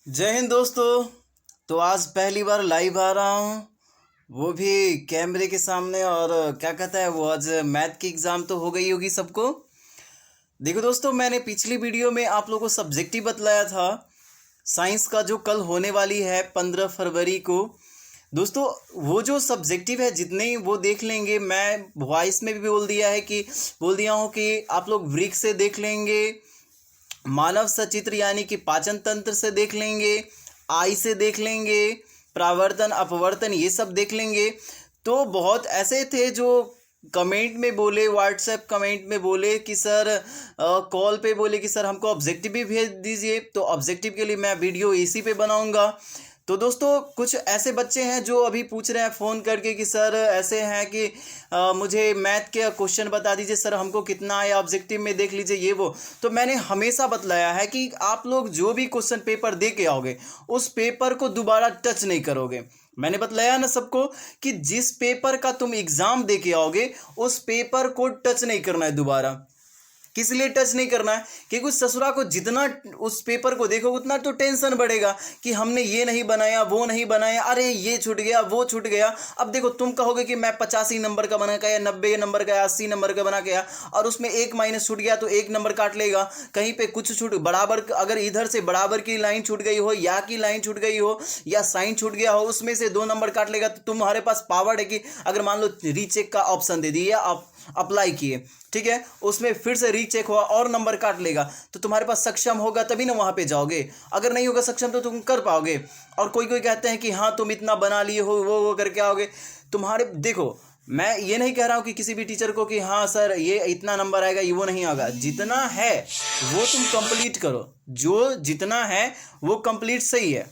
जय हिंद दोस्तों। तो आज पहली बार लाइव आ रहा हूँ, वो भी कैमरे के सामने। और क्या कहता है वो, आज मैथ की एग्ज़ाम तो हो गई होगी सबको। देखो दोस्तों, मैंने पिछली वीडियो में आप लोगों को सब्जेक्टिव बतलाया था साइंस का, जो कल होने वाली है 15 फरवरी को। दोस्तों वो जो सब्जेक्टिव है जितने ही वो देख लेंगे। मैं वॉइस में भी बोल दिया हूँ कि आप लोग वृक्क से देख लेंगे, मानव सचित्र यानी कि पाचन तंत्र से देख लेंगे, आई से देख लेंगे, प्रावर्तन अपवर्तन ये सब देख लेंगे। तो बहुत ऐसे थे जो कमेंट में बोले, व्हाट्सएप कमेंट में बोले कि सर, कॉल पे बोले कि सर हमको ऑब्जेक्टिव भी भेज दीजिए। तो ऑब्जेक्टिव के लिए मैं वीडियो इसी पे बनाऊंगा। तो दोस्तों कुछ ऐसे बच्चे हैं जो अभी पूछ रहे हैं फ़ोन करके कि सर ऐसे हैं कि मुझे मैथ के क्वेश्चन बता दीजिए सर, हमको कितना आया ऑब्जेक्टिव में, देख लीजिए ये वो। तो मैंने हमेशा बतलाया है कि आप लोग जो भी क्वेश्चन पेपर दे के आओगे उस पेपर को दोबारा टच नहीं करोगे। मैंने बतलाया ना सबको कि जिस पेपर का तुम एग्ज़ाम दे के आओगे उस पेपर को टच नहीं करना है दोबारा। किस लिए टच नहीं करना है? क्योंकि उस ससुरा को जितना उस पेपर को देखो उतना तो टेंशन बढ़ेगा कि हमने ये नहीं बनाया, वो नहीं बनाया, अरे ये छूट गया, वो छूट गया। अब देखो तुम कहोगे कि मैं 85 नंबर का बना के आया, 90 नंबर का, 80 नंबर का बना के आया, और उसमें एक माइनस छूट गया तो एक नंबर काट लेगा। कहीं पे कुछ छूट, बराबर, अगर इधर से बराबर की लाइन छूट गई हो, या की लाइन छूट गई हो, या साइन छूट गया हो, उसमें से 2 नंबर काट लेगा। तो तुम्हारे पास पावर है कि अगर मान लो रीचेक का ऑप्शन दे दिया, आप अप्लाई किए, ठीक है, उसमें फिर से रीचेक हुआ और नंबर काट लेगा, तो तुम्हारे पास सक्षम होगा तभी ना वहां पे जाओगे। अगर नहीं होगा सक्षम तो तुम कर पाओगे। और कोई कोई कहते हैं कि हाँ तुम इतना बना लिए हो, वो करके आओगे। तुम्हारे देखो, मैं ये नहीं कह रहा हूं कि किसी भी टीचर को कि हाँ सर ये इतना नंबर आएगा, ये वो नहीं आएगा। जितना है वो तुम कंप्लीट करो, जो जितना है वो कंप्लीट सही है।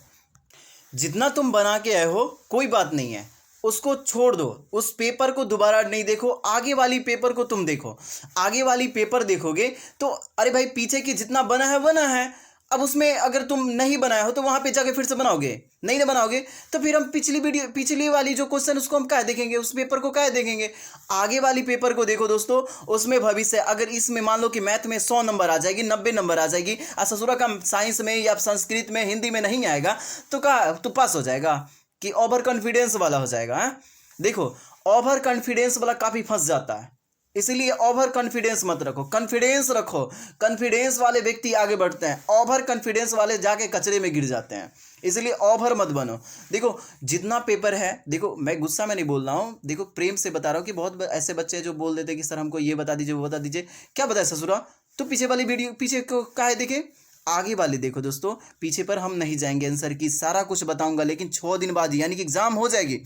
जितना तुम बना के आए हो कोई बात नहीं है, उसको छोड़ दो, उस पेपर को दोबारा नहीं देखो, आगे वाली पेपर को तुम देखो। आगे वाली पेपर देखोगे तो अरे भाई पीछे की जितना बना है बना है। अब उसमें अगर तुम नहीं बनाए हो तो वहां पे जाके फिर से बनाओगे, नहीं ना बनाओगे तो फिर हम पिछली वाली जो क्वेश्चन उसको हम क्या देखेंगे, उस पेपर को क्या देखेंगे। आगे वाली पेपर को देखो दोस्तों, उसमें भविष्य, अगर इसमें मान लो कि मैथ में 100 नंबर आ जाएगी, 90 नंबर आ जाएगी, और ससुरा का साइंस में या संस्कृत में हिंदी में नहीं आएगा, तो क्या तो पास हो जाएगा कि ओवर कॉन्फिडेंस वाला हो जाएगा है? देखो ओवर कॉन्फिडेंस वाला काफी फंस जाता है, इसलिए ओवर कॉन्फिडेंस मत रखो, कॉन्फिडेंस रखो। कॉन्फिडेंस वाले व्यक्ति आगे बढ़ते हैं, ओवर कॉन्फिडेंस वाले जाके कचरे में गिर जाते हैं। इसलिए ओवर मत बनो। देखो जितना पेपर है, देखो मैं गुस्सा में नहीं बोल रहा हूँ, देखो प्रेम से बता रहा हूँ कि बहुत ऐसे बच्चे हैं जो बोल देते हैं कि सर हमको ये बता दीजिए, वो बता दीजिए। क्या बताए ससुरा, तो पीछे वाली वीडियो, पीछे को काहे देखे, आगे वाले देखो दोस्तों। पीछे पर हम नहीं जाएंगे, आंसर की सारा कुछ बताऊंगा, लेकिन 6 दिन बाद यानी कि एग्जाम हो जाएगी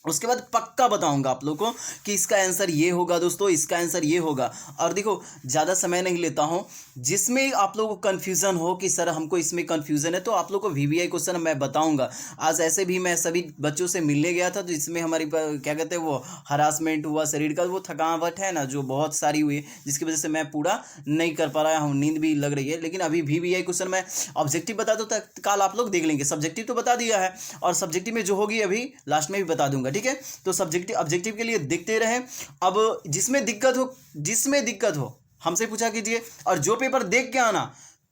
उसके बाद पक्का बताऊंगा आप लोगों को कि इसका आंसर ये होगा दोस्तों, इसका आंसर ये होगा। और देखो ज़्यादा समय नहीं लेता हूँ, जिसमें आप लोगों को कन्फ्यूज़न हो कि सर हमको इसमें कन्फ्यूज़न है, तो आप लोगों को वीवीआई क्वेश्चन मैं बताऊंगा। आज ऐसे भी मैं सभी बच्चों से मिलने गया था, तो इसमें हमारी क्या कहते हैं वो हरासमेंट हुआ, शरीर का वो थकावट है ना जो बहुत सारी हुई, जिसकी वजह से मैं पूरा नहीं कर पा रहा हूँ, नींद भी लग रही है। लेकिन अभी वीवीआई क्वेश्चन मैं ऑब्जेक्टिव बता दो, कल आप लोग देख लेंगे। सब्जेक्टिव तो बता दिया है, और सब्जेक्टिव में जो होगी अभी लास्ट में भी बता दूंगा, ठीक है। तो सब्जेक्टिव ऑब्जेक्टिव के लिए देखते रहें। अब जिसमें दिक्कत हो हमसे पूछा कीजिए, और जो पेपर देख के आना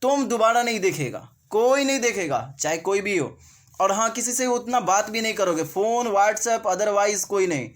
तुम दोबारा नहीं देखेगा, कोई नहीं देखेगा, चाहे कोई भी हो। और हाँ, किसी से उतना बात भी नहीं करोगे, फोन व्हाट्सएप अदरवाइज कोई नहीं।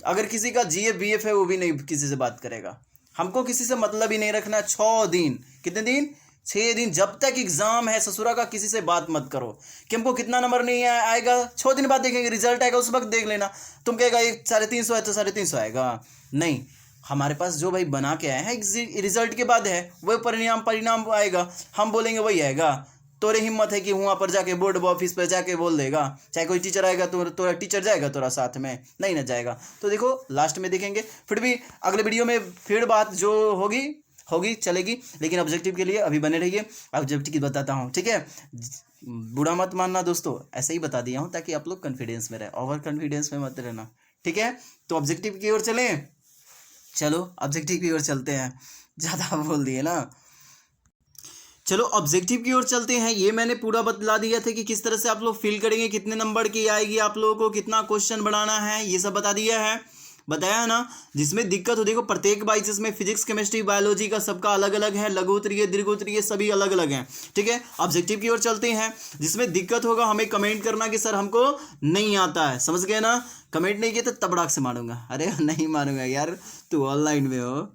अगर किसी का जीएफ बीएफ है वो भी नहीं किसी से बात करेगा। हमको किसी से मतलब ही नहीं रखना। 6 दिन, कितने दिन, 6 दिन, जब तक एग्जाम है ससुरा का किसी से बात मत करो कि हमको कितना नंबर नहीं आएगा। 6 दिन बाद देखेंगे, रिजल्ट आएगा उस वक्त देख लेना। तुम कहेगा ये 350 है तो 350 आएगा, नहीं। हमारे पास जो भाई बना के आए हैं रिजल्ट के बाद है, वही परिणाम आएगा, हम बोलेंगे वही आएगा। तोरे हिम्मत है कि वहाँ पर जाके बोर्ड ऑफिस पर जाके बोल देगा, चाहे कोई टीचर आएगा तो तोरा टीचर जाएगा तोरा साथ में, नहीं ना जाएगा। तो देखो लास्ट में देखेंगे, फिर भी अगले वीडियो में फिर बात जो होगी चलेगी। लेकिन ऑब्जेक्टिव के लिए अभी बने रहिए, ऑब्जेक्टिव की बताता हूँ, ठीक है। बुरा मत मानना दोस्तों, ऐसे ही बता दिया हूँ ताकि आप लोग कॉन्फिडेंस में रहे, ओवर कॉन्फिडेंस में मत रहना, ठीक है। तो ऑब्जेक्टिव की ओर चलें, चलो ऑब्जेक्टिव की ओर चलते हैं, ज़्यादा बोल दिए ना। चलो ऑब्जेक्टिव की ओर चलते हैं। ये मैंने पूरा बतला दिया था कि किस तरह से आप लोग फिल करेंगे, कितने नंबर की आएगी, आप लोगों को कितना क्वेश्चन बनाना है, ये सब बता दिया है। बताया ना, जिसमें दिक्कत हो, देखो प्रत्येक बाइस में फिजिक्स केमिस्ट्री बायोलॉजी का सबका अलग अलग है, लघु उत्तरीय दीर्घ उत्तरीय सभी अलग अलग हैं। ठीक है, ऑब्जेक्टिव की ओर चलते हैं। जिसमें दिक्कत होगा हमें कमेंट करना कि सर हमको नहीं आता है, समझ गए ना। कमेंट नहीं किया तो तबड़ाक से मारूंगा। अरे नहीं मारूंगा यार, तू ऑनलाइन में हो।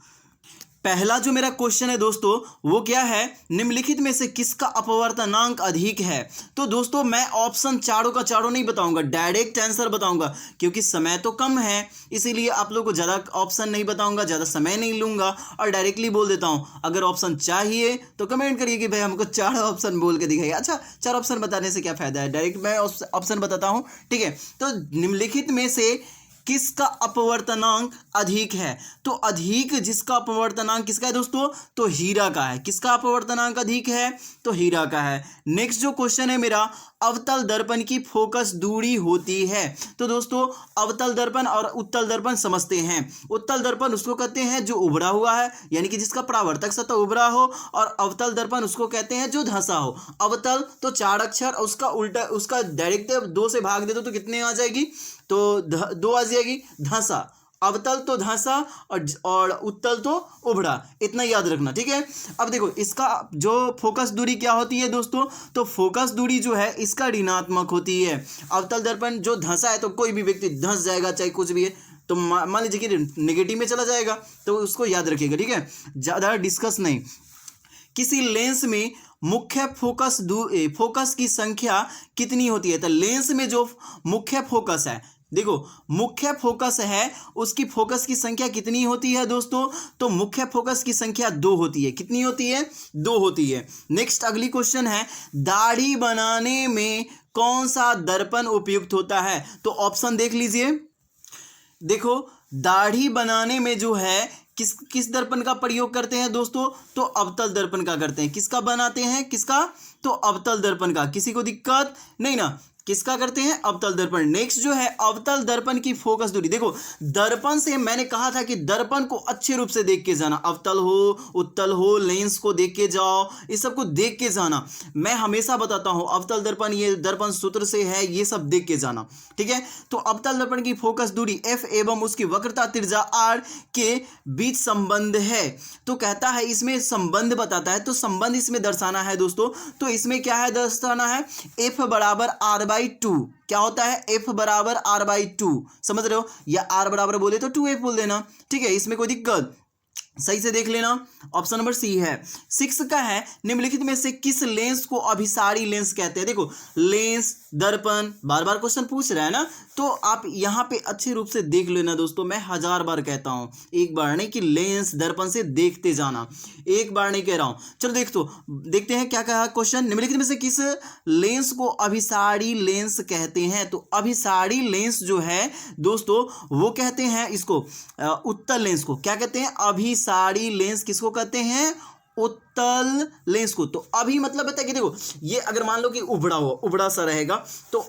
पहला जो मेरा क्वेश्चन है दोस्तों वो क्या है, निम्नलिखित में से किसका अपवर्तनांक अधिक है। तो दोस्तों मैं ऑप्शन चारों का चारों नहीं बताऊंगा, डायरेक्ट आंसर बताऊंगा, क्योंकि समय तो कम है, इसीलिए आप लोगों को ज़्यादा ऑप्शन नहीं बताऊंगा, ज़्यादा समय नहीं लूंगा और डायरेक्टली बोल देता हूं। अगर ऑप्शन चाहिए तो कमेंट करिए कि भाई हमको 4 ऑप्शन बोल के दिखाइए। अच्छा 4 ऑप्शन बताने से क्या फ़ायदा है, डायरेक्ट मैं ऑप्शन बताता हूँ। ठीक है, तो निम्नलिखित में से किसका अपवर्तनांक अधिक है। तो अधिक जिसका अपवर्तनांक किसका है दोस्तों, तो हीरा का है। किसका अपवर्तनांक अधिक है, तो हीरा का है। नेक्स्ट जो क्वेश्चन है मेरा, अवतल दर्पण की फोकस दूरी होती है। तो दोस्तों अवतल दर्पण और उत्तल दर्पण समझते हैं। उत्तल दर्पण उसको कहते हैं जो उभरा हुआ है, यानी कि जिसका परावर्तक सतह उभरा हो, और अवतल दर्पण उसको कहते हैं जो धंसा हो। अवतल तो 4 अक्षर, उसका उल्टा, उसका डायरेक्ट 2 से भाग दे दो तो कितने आ जाएगी, तो 2 आ जाएगी। धंसा, अवतल तो धंसा और उत्तल तो उभड़ा, इतना याद रखना। ठीक है, अब देखो इसका जो फोकस दूरी क्या होती है दोस्तों, तो फोकस दूरी जो है इसका ऋणात्मक होती है। अवतल दर्पण जो धंसा है तो कोई भी व्यक्ति धंस जाएगा, चाहे कुछ भी है, तो मान लीजिए कि नेगेटिव में चला जाएगा, तो उसको याद रखिएगा। ठीक है, ज़्यादा डिस्कस नहीं। किसी लेंस में मुख्य फोकस की संख्या कितनी होती है। तो लेंस में जो मुख्य फोकस है, देखो मुख्य फोकस है, उसकी फोकस की संख्या कितनी होती है दोस्तों, तो मुख्य फोकस की संख्या 2 होती है। कितनी होती है, 2 होती है। नेक्स्ट अगली क्वेश्चन है, दाढ़ी बनाने में कौन सा दर्पण उपयुक्त होता है। तो ऑप्शन देख लीजिए। देखो दाढ़ी बनाने में जो है किस दर्पण का प्रयोग करते हैं दोस्तों, तो अवतल दर्पण का करते हैं। किसका बनाते हैं, किसका, तो अवतल दर्पण का। किसी को दिक्कत नहीं ना, किसका करते हैं, अवतल दर्पण। नेक्स्ट जो है अवतल दर्पण की फोकस दूरी। देखो दर्पण से मैंने कहा था कि दर्पण को अच्छे रूप से देख के जाना, अवतल हो उत्तल हो, लेंस को देख के जाओ, इस सब को देख के जाना। मैं हमेशा बताता हूं अवतल दर्पण ये दर्पण सूत्र से है, ये सब देख के जाना। ठीक है, तो अवतल दर्पण की फोकस दूरी f एवं उसकी वक्रता त्रिज्या r के बीच संबंध है। तो कहता है इसमें संबंध बताता है, तो संबंध इसमें दर्शाना है दोस्तों। तो इसमें क्या है, दर्शाना है f बराबर r/2। क्या होता है, f बराबर r/2, समझ रहे हो, या r बराबर बोले तो 2f बोल देना। ठीक है, इसमें कोई दिक्कत, सही से देख लेना। ऑप्शन नंबर सी है। 6 का है, निम्नलिखित में से किस लेंस को अभिसारी लेंस कहते हैं। देखो लेंस, दर्पण, बार बार क्वेश्चन पूछ रहा है ना, तो आप यहाँ पे अच्छे रूप से देख लेना दोस्तों। मैं 1000 बार कहता हूँ, एक बार नहीं कि लेंस दर्पण से देखते जाना, एक बार नहीं कह रहा हूँ। चलो देखते हैं क्या कहा क्वेश्चन। निम्नलिखित में से किस लेंस को अभिसारी लेंस कहते हैं। तो अभिसारी लेंस जो है दोस्तों वो कहते हैं इसको उत्तल लेंस को। क्या कहते हैं, अभिसारी लेंस किसको कहते हैं, उत्तल लेंस को। तो अभी मतलब है कि देखो ये अगर मान लो कि उभड़ा हो, उभड़ा सा रहेगा, तो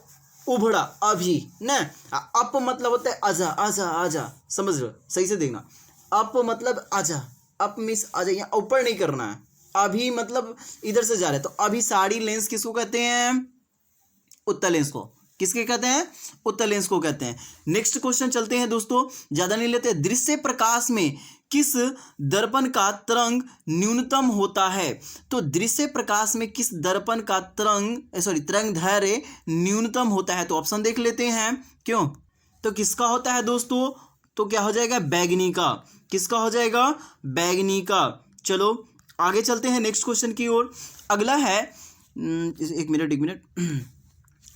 उभड़ा अभी ना, अप मतलब होता है आजा आजा आजा, समझ रहे हो, सही से देखना। अप मतलब आजा, अप मींस आजा, यहाँ ऊपर नहीं करना है। अभी मतलब इधर से जा रहे हैं, तो अभिसारी लेंस किसको कहते हैं, उत्तल लेंस को। किसके कहते हैं, उत्तल लेंस को कहते हैं। नेक्स्ट क्वेश्चन चलते हैं दोस्तों, ज्यादा नहीं लेते। दृश्य प्रकाश में किस दर्पण का तरंग न्यूनतम होता है। तो दृश्य प्रकाश में किस दर्पण का तरंग दैर्घ्य न्यूनतम होता है। तो ऑप्शन देख लेते हैं, क्यों, तो किसका होता है दोस्तों, तो क्या हो जाएगा, बैगनी का। किसका हो जाएगा, बैगनी का। चलो आगे चलते हैं नेक्स्ट क्वेश्चन की ओर। अगला है एक मिनट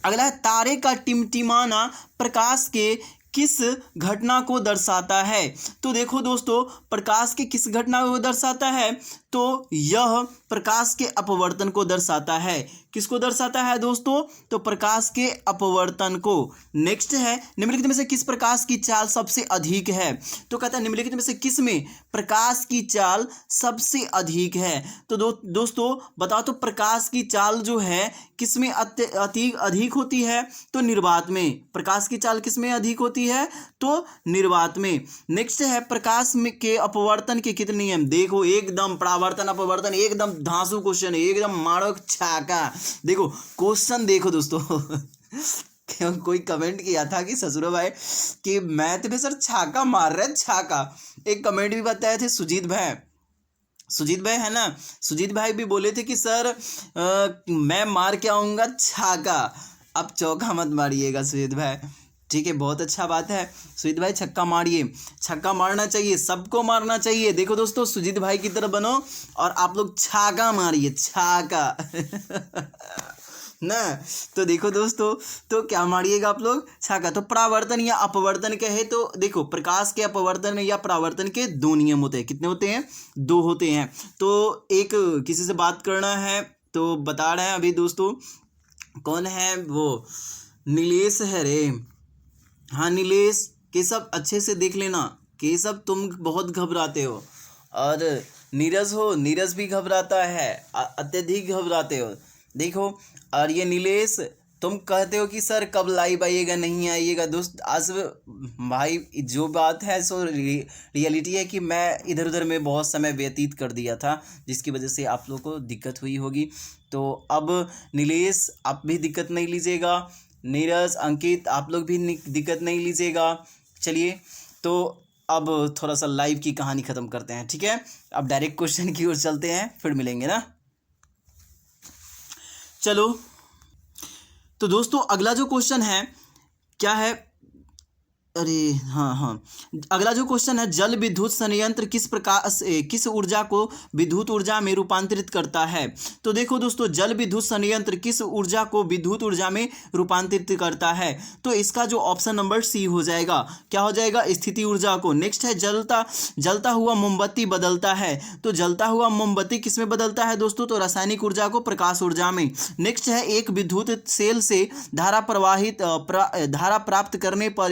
अगला है, तारे का टिमटिमाना प्रकाश के किस घटना को दर्शाता है। तो देखो दोस्तों प्रकाश के किस घटना को दर्शाता है, तो यह प्रकाश के अपवर्तन को दर्शाता है। किसको दर्शाता है दोस्तों, तो प्रकाश के अपवर्तन को। नेक्स्ट है, निम्नलिखित में से किस प्रकाश की चाल सबसे अधिक है। तो कहता है निम्नलिखित में से किस में प्रकाश की चाल सबसे अधिक है। तो दोस्तों बताओ, तो प्रकाश की चाल जो है किस में अधिक होती है, तो निर्वात में। प्रकाश की चाल किस में अधिक होती है, तो निर्वात में। नेक्स्ट है, प्रकाश में के अपवर्तन के कितने नियम। देखो एकदम परावर्तन अपवर्तन एकदम धांसू क्वेश्चन है, एकदम मारो छाका। देखो क्वेश्चन देखो दोस्तों कोई कमेंट किया था कि ससुरा भाई कि मैथ में सर छाका मार रहे हैं, छाका। एक कमेंट भी बताए थे सुजीत भाई, सुजीत भाई है ना, सुजीत भाई भी बोले थे कि सर मैं मार के आऊँगा छाका। अब चौका मत मारिएगा सुजीत भाई, ठीक है, बहुत अच्छा बात है। सुजीत भाई छक्का मारिए, छक्का मारना चाहिए, सबको मारना चाहिए। देखो दोस्तों, सुजीत भाई की तरह बनो और आप लोग छाका मारिए, छाका ना। तो देखो दोस्तों, तो क्या मारिएगा आप लोग, छाका। तो परावर्तन या अपवर्तन कहे तो देखो, प्रकाश के अपवर्तन या परावर्तन के दो नियम होते हैं। कितने होते हैं, दो होते हैं। तो एक किसी से बात करना है तो बता रहे हैं अभी दोस्तों, कौन है वो, नीलेश है रे, हाँ नीलेश। केशव अच्छे से देख लेना, केशव तुम बहुत घबराते हो, और नीरज हो, नीरज भी घबराता है, अत्यधिक घबराते हो। देखो, और ये नीलेश तुम कहते हो कि सर कब लाइव आइएगा, नहीं आइएगा। दोस्त आज भाई जो बात है सो रियलिटी है कि मैं इधर उधर में बहुत समय व्यतीत कर दिया था, जिसकी वजह से आप लोगों को दिक्कत हुई होगी। तो अब नीलेश आप भी दिक्कत नहीं लीजिएगा, नीरज अंकित आप लोग भी दिक्कत नहीं लीजिएगा। चलिए, तो अब थोड़ा सा लाइव की कहानी ख़त्म करते हैं, ठीक है। अब डायरेक्ट क्वेश्चन की ओर चलते हैं, फिर मिलेंगे ना। चलो, तो दोस्तों अगला जो क्वेश्चन है क्या है, अरे हाँ, अगला जो क्वेश्चन है, जल विद्युत संयंत्र किस प्रकार किस ऊर्जा को विद्युत ऊर्जा में रूपांतरित करता है। तो देखो दोस्तों, जल विद्युत संयंत्र किस ऊर्जा को विद्युत ऊर्जा में रूपांतरित करता है। तो इसका जो ऑप्शन नंबर सी हो जाएगा, क्या हो जाएगा, स्थिति ऊर्जा को। नेक्स्ट है, जलता हुआ मोमबत्ती बदलता है। तो जलता हुआ मोमबत्ती किस में बदलता है दोस्तों, तो रासायनिक ऊर्जा को प्रकाश ऊर्जा में। नेक्स्ट है, एक विद्युत सेल से धारा प्राप्त करने पर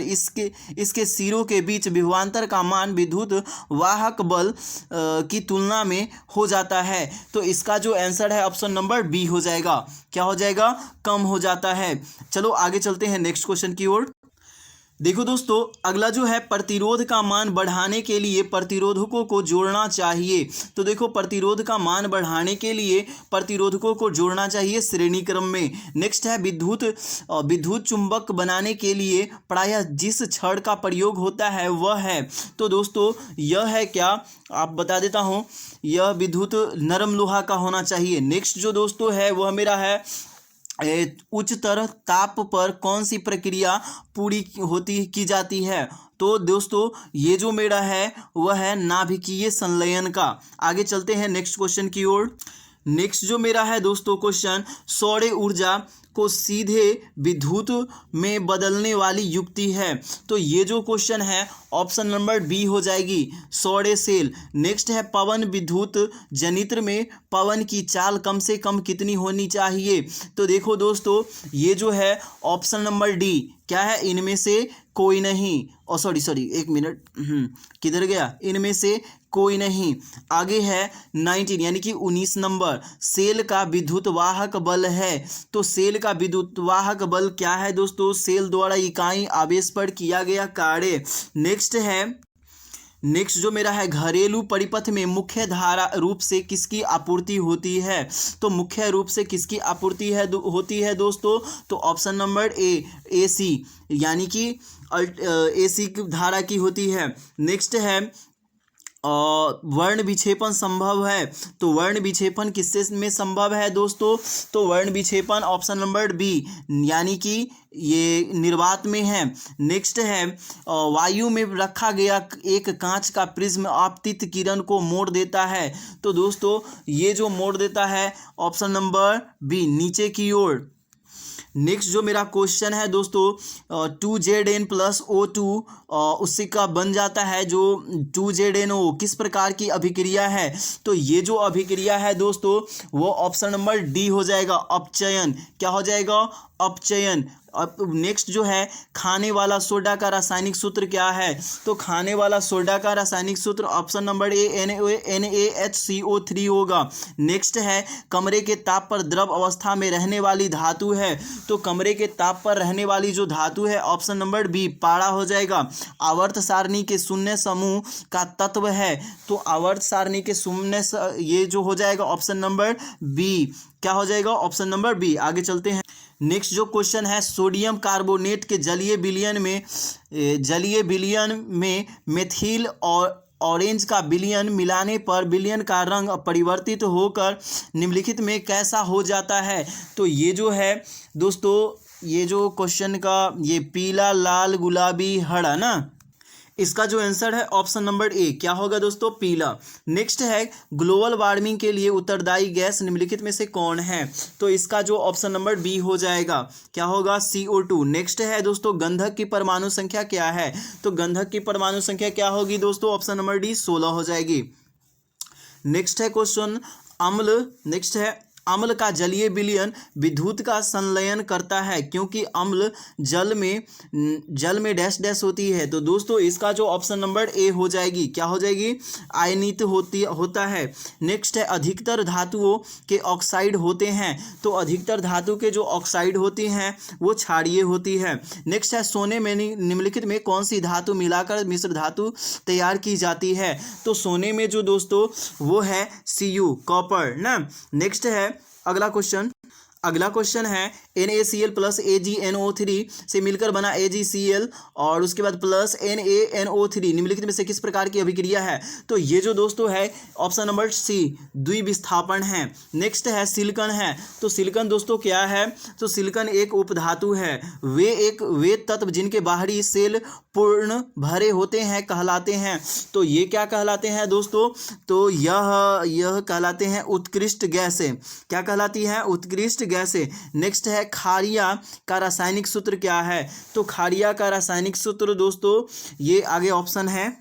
इसके सिरों के बीच विभवांतर का मान विद्युत वाहक बल की तुलना में हो जाता है। तो इसका जो आंसर है ऑप्शन नंबर बी हो जाएगा, क्या हो जाएगा, कम हो जाता है। चलो आगे चलते हैं नेक्स्ट क्वेश्चन की ओर। देखो दोस्तों, अगला जो है, प्रतिरोध का मान बढ़ाने के लिए प्रतिरोधकों को जोड़ना चाहिए। तो देखो, प्रतिरोध का मान बढ़ाने के लिए प्रतिरोधकों को जोड़ना चाहिए श्रेणी क्रम में। नेक्स्ट है, विद्युत चुंबक बनाने के लिए प्रायः जिस छड़ का प्रयोग होता है वह है। तो दोस्तों यह है क्या, आप बता देता हूँ, यह विद्युत नरम लोहा का होना चाहिए। नेक्स्ट जो दोस्तों है वह मेरा है, उच्चतर ताप पर कौन सी प्रक्रिया पूरी की जाती है। तो दोस्तों ये जो मेरा है वह है नाभिकीय संलयन का। आगे चलते हैं नेक्स्ट क्वेश्चन की ओर। नेक्स्ट जो मेरा है दोस्तों क्वेश्चन, सौर ऊर्जा को सीधे विद्युत में बदलने वाली युक्ति है। तो ये जो क्वेश्चन है ऑप्शन नंबर बी हो जाएगी, सौर सेल। नेक्स्ट है, पवन विद्युत जनित्र में पवन की चाल कम से कम कितनी होनी चाहिए। तो देखो दोस्तों, ये जो है ऑप्शन नंबर डी, क्या है, इनमें से कोई नहीं, सॉरी एक मिनट, किधर गया, इनमें से कोई नहीं। आगे है 19 यानी कि 19 नंबर, सेल का विद्युत वाहक बल है। तो सेल का विद्युत वाहक बल क्या है दोस्तों, सेल द्वारा इकाई आवेश पर किया गया कार्य। नेक्स्ट जो मेरा है, घरेलू परिपथ में मुख्य धारा रूप से किसकी आपूर्ति होती है। तो मुख्य रूप से किसकी आपूर्ति होती है दोस्तों, तो ऑप्शन नंबर ए, एसी, यानी कि एसी धारा की होती है। नेक्स्ट है, वर्ण विक्षेपण संभव है। तो वर्ण विक्षेपण किससे में संभव है दोस्तों, तो वर्ण विक्षेपण ऑप्शन नंबर बी, यानी कि ये निर्वात में है। नेक्स्ट है, वायु में रखा गया एक कांच का प्रिज्म आपतित किरण को मोड़ देता है। तो दोस्तों ये जो मोड़ देता है ऑप्शन नंबर बी, नीचे की ओर। नेक्स्ट जो मेरा क्वेश्चन है दोस्तों, 2Zn+O2 उससे का बन जाता है जो 2ZnO, किस प्रकार की अभिक्रिया है। तो ये जो अभिक्रिया है दोस्तों वो ऑप्शन नंबर डी हो जाएगा, अपचयन। क्या हो जाएगा, अपचयन। अब नेक्स्ट जो है, खाने वाला सोडा का रासायनिक सूत्र क्या है। तो खाने वाला सोडा का रासायनिक सूत्र ऑप्शन नंबर ए, NaHCO3 होगा। नेक्स्ट है, कमरे के ताप पर द्रव अवस्था में रहने वाली धातु है। तो कमरे के ताप पर रहने वाली जो धातु है ऑप्शन नंबर बी, पारा हो जाएगा। आवर्त सारणी के शून्य समूह का तत्व है। तो आवर्त सारणी के शून्य, ये जो हो जाएगा ऑप्शन नंबर बी, क्या हो जाएगा, ऑप्शन नंबर बी। आगे चलते हैं नेक्स्ट जो क्वेश्चन है, सोडियम कार्बोनेट के जलीय विलयन में मेथिल और ऑरेंज का विलयन मिलाने पर विलयन का रंग परिवर्तित होकर निम्नलिखित में कैसा हो जाता है? तो ये जो है दोस्तों, ये जो क्वेश्चन का ये पीला, लाल, गुलाबी, हरा ना, इसका जो आंसर है ऑप्शन नंबर ए, क्या होगा दोस्तों? पीला। नेक्स्ट है, ग्लोबल वार्मिंग के लिए उत्तरदायी गैस निम्नलिखित में से कौन है? तो इसका जो ऑप्शन नंबर बी हो जाएगा, क्या होगा? CO2। नेक्स्ट है दोस्तों, गंधक की परमाणु संख्या क्या है? तो गंधक की परमाणु संख्या क्या होगी दोस्तों? ऑप्शन नंबर डी 16 हो जाएगी। नेक्स्ट है क्वेश्चन, अम्ल। नेक्स्ट है, अम्ल का जलीय विलयन विद्युत का संलयन करता है क्योंकि अम्ल जल में डैश डैश होती है। तो दोस्तों इसका जो ऑप्शन नंबर ए हो जाएगी, क्या हो जाएगी? आयनित होता है। नेक्स्ट है, अधिकतर धातुओं के ऑक्साइड होते हैं। तो अधिकतर धातु के जो ऑक्साइड होती हैं वो क्षारीय होती है। नेक्स्ट है, सोने में निम्नलिखित में कौन सी धातु मिलाकर मिश्र धातु तैयार की जाती है? तो सोने में जो दोस्तों वो है Cu, कॉपर ना। नेक्स्ट है अगला क्वेश्चन है, NaCl प्लस AgNO3 से मिलकर बना AgCl और उसके बाद प्लस NaNO3 निम्नलिखित में से किस प्रकार की अभिक्रिया है? तो ये जो दोस्तों है ऑप्शन नंबर सी, द्विविस्थापन है। नेक्स्ट है, सिलिकॉन है। तो सिलिकॉन दोस्तों क्या है? तो सिलिकॉन एक उपधातु है। वे तत्व जिनके बाहरी सेल पूर्ण भरे होते हैं कहलाते हैं। तो ये क्या कहलाते हैं दोस्तों? तो यह कहलाते हैं उत्कृष्ट गैसें। क्या कहलाती है? उत्कृष्ट गैसें। नेक्स्ट है, क्षारीय का रासायनिक सूत्र क्या है? तो क्षारीय का रासायनिक सूत्र दोस्तों ये आगे ऑप्शन है,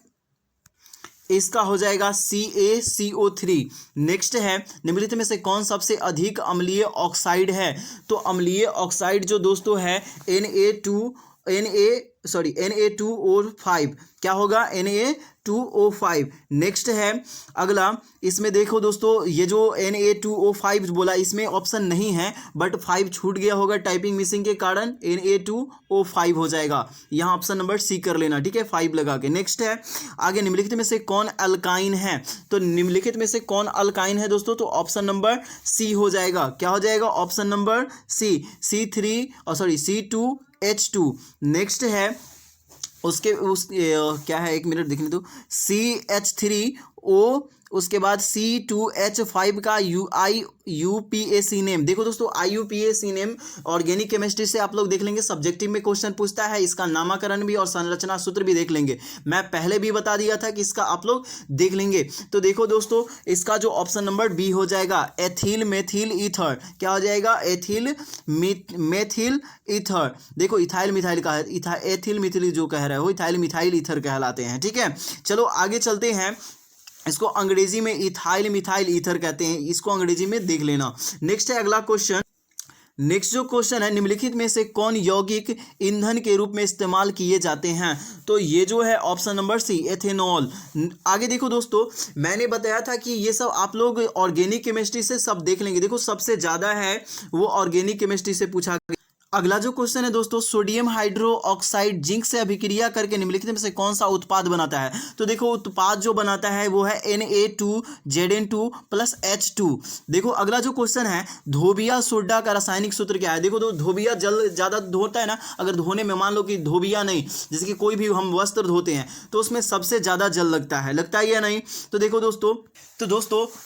इसका हो जाएगा CaCO3। नेक्स्ट है, निम्नलिखित में से कौन सबसे अधिक अम्लीय ऑक्साइड है? तो अम्लीय ऑक्साइड जो दोस्तों है Na2O5, क्या होगा? Na2O5। नेक्स्ट है अगला, इसमें देखो दोस्तों ये जो Na2O5 बोला इसमें ऑप्शन नहीं है, बट 5 छूट गया होगा टाइपिंग मिसिंग के कारण, Na2O5 हो जाएगा। यहाँ ऑप्शन नंबर सी कर लेना, ठीक है, 5 लगा के। नेक्स्ट है आगे, निम्नलिखित में से कौन अल्काइन है? तो निम्नलिखित में से कौन अल्काइन है दोस्तों? तो ऑप्शन नंबर सी हो जाएगा। क्या हो जाएगा? Option number C, C2H2। Next है क्या है, एक मिनट देखने दो, CH3O, उसके बाद C2H5 का IUPAC नेम। देखो दोस्तों IUPAC नेम ऑर्गेनिक केमिस्ट्री से आप लोग देख लेंगे, सब्जेक्टिव में क्वेश्चन पूछता है, इसका नामकरण भी और संरचना सूत्र भी देख लेंगे। मैं पहले भी बता दिया था कि इसका आप लोग देख लेंगे। तो देखो दोस्तों इसका जो ऑप्शन नंबर बी हो जाएगा, एथिल मेथिल ईथर। क्या हो जाएगा? Ethyl methyl ether. देखो इथाइल मिथाइल का है, एथिल मिथिल जो कह रहे हो इथाइल मिथाइल ईथर कहलाते हैं, ठीक है। चलो आगे चलते हैं, इसको अंग्रेजी में इथाइल मिथाइल ईथर कहते हैं, इसको अंग्रेजी में देख लेना। नेक्स्ट है अगला क्वेश्चन। नेक्स्ट जो क्वेश्चन है, निम्नलिखित में से कौन यौगिक ईंधन के रूप में इस्तेमाल किए जाते हैं? तो ये जो है ऑप्शन नंबर सी, एथेनॉल। आगे देखो दोस्तों, मैंने बताया था कि ये सब आप लोग ऑर्गेनिक केमिस्ट्री से सब देख लेंगे। देखो सबसे ज़्यादा है वो ऑर्गेनिक केमिस्ट्री से पूछा गया। अगला जो क्वेश्चन है दोस्तों, सोडियम हाइड्रोक्साइड जिंक से अभिक्रिया करके निम्नलिखित में से कौन सा उत्पाद बनाता है? तो देखो उत्पाद जो बनाता है वो है Na2Zn2 प्लस H2। देखो अगला जो क्वेश्चन है, धोबिया सोडा का रासायनिक सूत्र क्या है? देखो तो धोबिया जल ज़्यादा धोता है ना, अगर धोने में मान लो कि धोबिया नहीं, जैसे कि कोई भी हम वस्त्र धोते हैं तो उसमें सबसे ज़्यादा जल लगता है या नहीं? तो देखो दोस्तों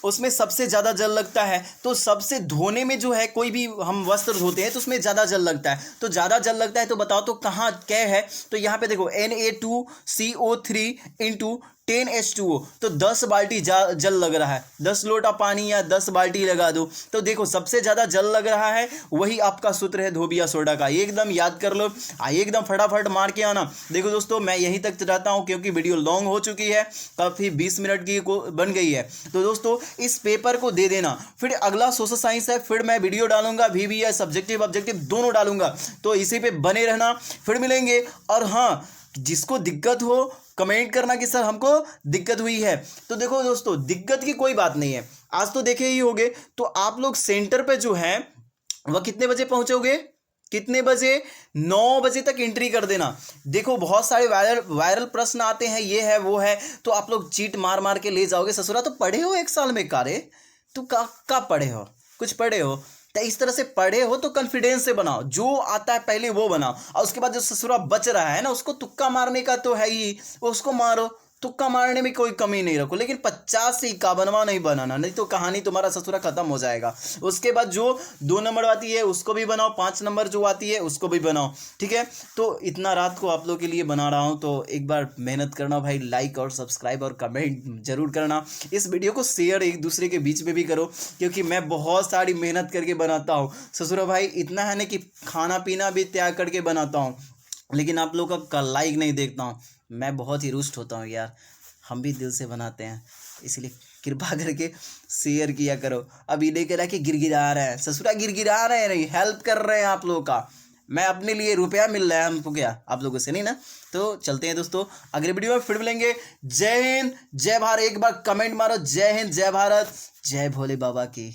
उसमें सबसे ज़्यादा जल लगता है। तो सबसे धोने में जो है, कोई भी हम वस्त्र धोते हैं तो उसमें ज़्यादा जल लगता है। तो ज़्यादा जल लगता है तो बताओ तो कहाँ क्या है? तो यहाँ पे देखो Na2CO3 इंटू 10H2O, तो 10 बाल्टी जल लग रहा है। 10 लोटा पानी या 10 बाल्टी लगा दो, तो देखो सबसे ज़्यादा जल लग रहा है, वही आपका सूत्र है धोबिया सोडा का। एकदम याद कर लो, एकदम फटाफट मार के आना। देखो दोस्तों मैं यहीं तक रहता हूँ क्योंकि वीडियो लॉन्ग हो चुकी है, काफ़ी 20 मिनट की बन गई है। तो दोस्तों इस पेपर को दे देना, फिर अगला सोशल साइंस है, फिर मैं वीडियो डालूंगा, VBS सब्जेक्टिव ऑब्जेक्टिव दोनों डालूंगा, तो इसी पे बने रहना। फिर मिलेंगे। और हाँ, जिसको दिक्कत हो कमेंट करना कि सर हमको दिक्कत हुई है। तो देखो दोस्तों दिक्कत की कोई बात नहीं है, आज तो देखे ही होंगे। तो आप लोग सेंटर पे जो है वह कितने बजे पहुंचोगे? कितने बजे? 9 बजे तक एंट्री कर देना। देखो बहुत सारे वायरल प्रश्न आते हैं, ये है वो है, तो आप लोग चीट मार मार के ले जाओगे। ससुरा तो पढ़े हो 1 साल में, कारे तू का पढ़े हो? कुछ पढ़े हो? तो इस तरह से पढ़े हो तो कॉन्फिडेंस से बनाओ, जो आता है पहले वो बनाओ, और उसके बाद जो ससुरा बच रहा है ना उसको तुक्का मारने का तो है ही, उसको मारो, तुक्का मारने में कोई कमी नहीं रखो, लेकिन 50 से 51वां नहीं बनाना, नहीं तो कहानी तुम्हारा ससुरा खत्म हो जाएगा। उसके बाद जो 2 नंबर आती है उसको भी बनाओ, 5 नंबर जो आती है उसको भी बनाओ, ठीक है। तो इतना रात को आप लोग के लिए बना रहा हूँ, तो एक बार मेहनत करना भाई, लाइक और सब्सक्राइब और कमेंट जरूर करना। इस वीडियो को शेयर एक दूसरे के बीच में भी करो, क्योंकि मैं बहुत सारी मेहनत करके बनाता हूँ ससुरा भाई, इतना है ना कि खाना पीना भी त्याग करके बनाता हूँ, लेकिन आप लोग का लाइक नहीं देखता हूँ, मैं बहुत ही रुष्ट होता हूँ यार। हम भी दिल से बनाते हैं, इसलिए कृपा करके शेयर किया करो। अब ये लेकर आके गिरगिरा रहे हैं ससुरा, गिरगिरा रहे हैं, नहीं हेल्प कर रहे हैं आप लोगों का, मैं अपने लिए रुपया मिल रहा है हमको, क्या आप लोगों से नहीं ना। तो चलते हैं दोस्तों, अगले वीडियो में फिर मिलेंगे। जय हिंद जय भारत, एक बार कमेंट मारो, जय हिंद जय भारत, जय भोले बाबा की।